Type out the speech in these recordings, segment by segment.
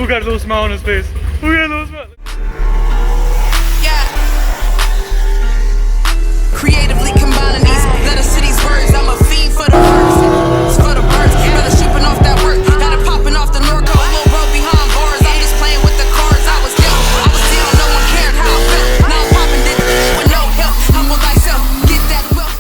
Who got a little smile on his face? Who got a little smile? Yeah. Creatively combining these letter cities words. I'm a fiend for the words. For the birds. Brother shipping off that work. Got it popping off the Norco. Little bro behind bars. I'm just playing with the cards. I was dealt. No one cared how I felt. Now I'm popping this with no help. Humble thyself. Get that wealth.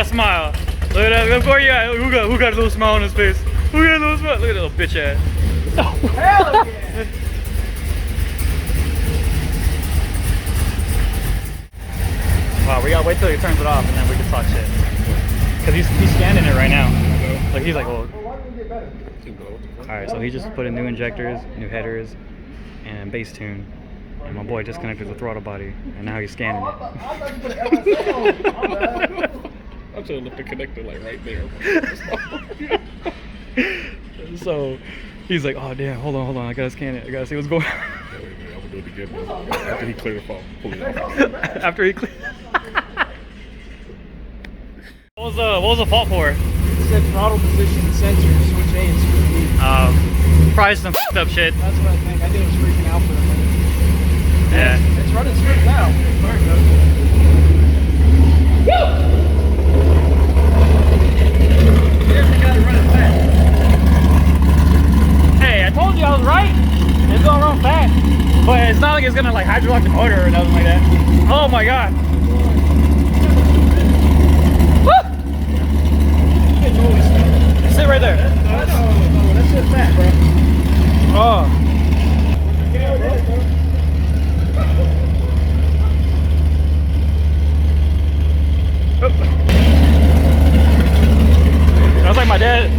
Smile. Look at that. Look where you at. Who got a little smile on his face? Who got a little smile? Look at that little bitch ass. Hell yeah. Wow, we gotta wait till he turns it off and then we can talk shit. Cause he's scanning it right now. Like he's like, well. All right, so he just put in new injectors, new headers, and bass tune. And my boy just connected the throttle body, and now he's scanning it. I should have left the connector like right there. So he's like, oh damn, hold on, I gotta scan it. I gotta see what's going on. I'm gonna do it again after he cleared the phone. Pull it off. After he cleared. What was the fault for? It said throttle position sensor, switch A and switch B. Probably some f***ed up shit. That's what I think. I think it was freaking out for a minute. Yeah. It's running smooth now. Hey, I told you I was right. It's gonna run fast, but it's not like it's gonna like hydrolock the motor or nothing like that. Oh my god! Woo! Sit right there. That's just fat, bro. Oh. That's like my dad,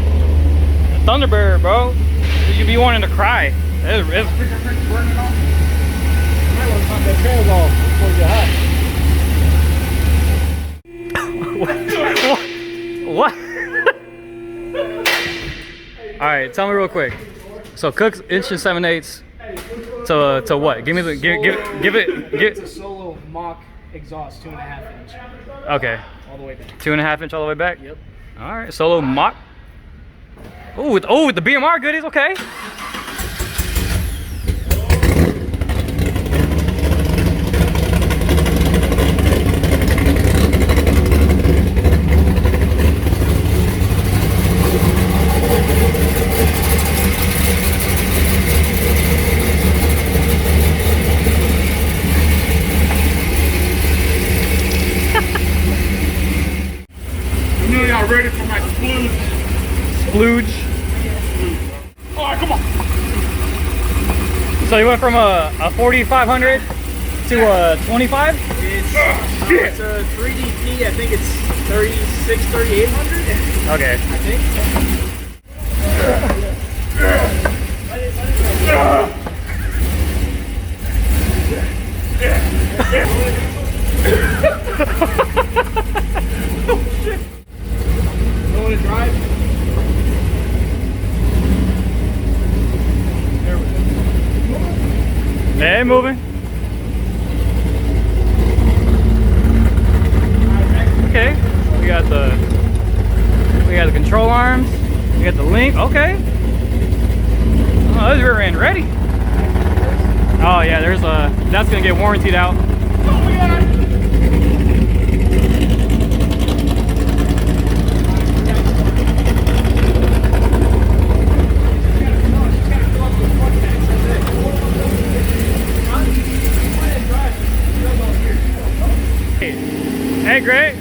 Thunderbird, bro. You be wanting to cry. It's Might want to pop that trails off before you hot. what? All right, tell me real quick. So Cook's inch and 7/8 to what? Give me the give it. It's a solo mock exhaust, 2.5 inch. Okay. All the way back. 2.5 inch all the way back. Yep. All right, solo mock. Oh, with the BMR goodies. Okay. Y'all ready for my splooge? Splooge. Alright, come on. So you went from a 4500 to a 25? It's a 3DP. I think it's 3800. Okay. I think. You want to drive? Hey, moving. Okay. We got the control arms. We got the link. Okay. Oh, this rear end ready. Oh yeah, there's a that's gonna get warrantied out. Hey, Gray.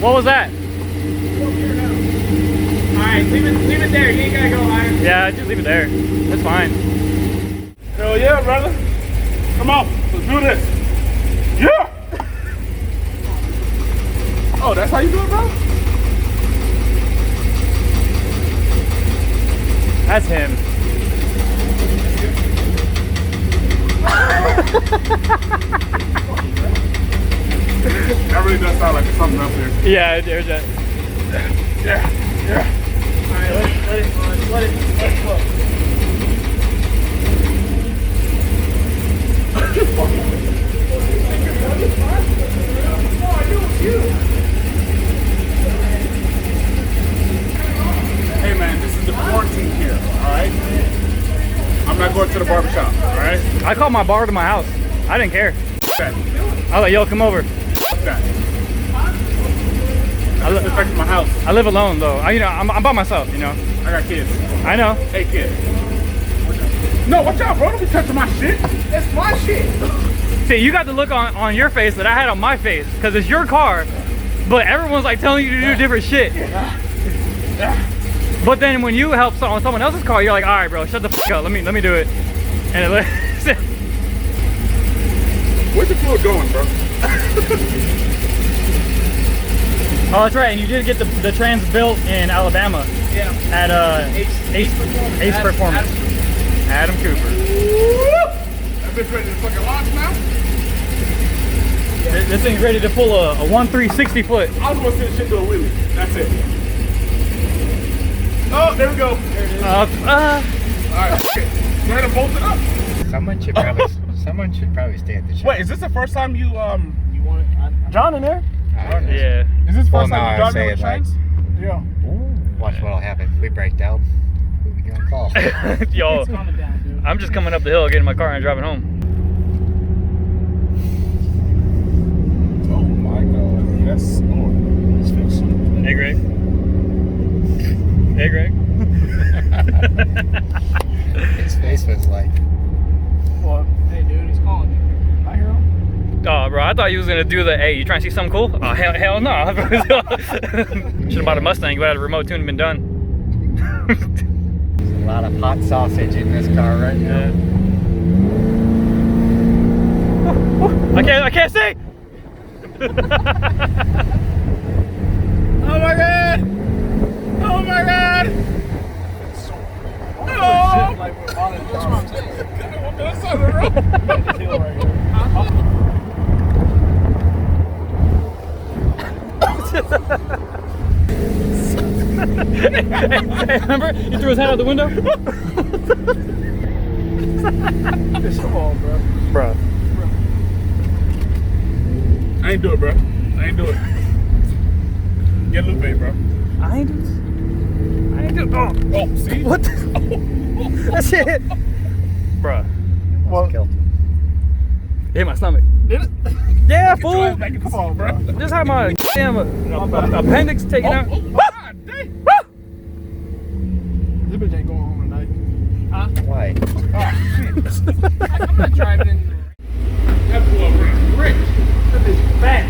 What was that? Alright, leave it there. You ain't gotta go higher. Yeah, just leave it there. That's fine. Hell yeah, brother. Come on, let's do this. Yeah! Oh, that's how you do it, bro? That's him. That really does sound like there's something up there. Yeah, there's that. Yeah, yeah. Alright, let it go. Hey man, this is the quarantine here, alright? I'm not going to the barbershop, alright? I called my bar to my house. I didn't care. That. I was like, yo, come over. That. I live in my house. I live alone though. I'm by myself, you know. I got kids. I know. Hey kid. No, watch out, bro. Don't be touching my shit. That's my shit. See, you got the look on your face that I had on my face because it's your car, but everyone's like telling you to do different shit. But then when you help on someone else's car, you're like, all right, bro, shut the fuck up. Let me do it. And it Where's the fluid going, bro? oh, that's right. And you did get the trans built in Alabama. Yeah. At Ace Performance. Adam Cooper. That bitch ready to fucking launch now? This thing's ready to pull a 1/360 foot. I was gonna send shit to a wheelie. That's it. Oh, there we go. There it is. Alright, shit. Go ahead and bolt it up. Someone should probably stay at the shop. Wait, is this the first time you You want it? John in there? Yeah. Is this the Well, first no, time you I drive say with it like- chains? Yeah. Watch what'll happen if we break down. Who we gonna call? Yo, It's coming down, dude. I'm just coming up the hill, getting my car and driving home. Oh my god. Yes, Lord. Let's fix it. Hey, Greg. Hey, Greg. His face was like, What? Hey, dude, he's calling you. I hear him. Oh, bro, I thought you was gonna do the, hey, you trying to see something cool? Oh, hell no. Should've bought a Mustang, but had a remote tune and been done. there's a lot of hot sausage in this car right now. I can't see! Oh my god! Oh my god! Shit, like we're on it. That's what I'm saying. That's on the road. Deal right here. Hey, remember? He threw his hat out the window? Come on, bro. Bro. I ain't do it, bro. I ain't do it. Get Lupe, bro. I ain't do oh. Oh, see? What? That's it. Bruh. Well, killed him. Hit my stomach. Did it? Yeah, Get your fool. ass back in the phone, bro. Just had my damn appendix taken out. Oh, god dang. This bitch ain't going home tonight. Why? I'm not driving in. That blew up Rick. That bitch fat.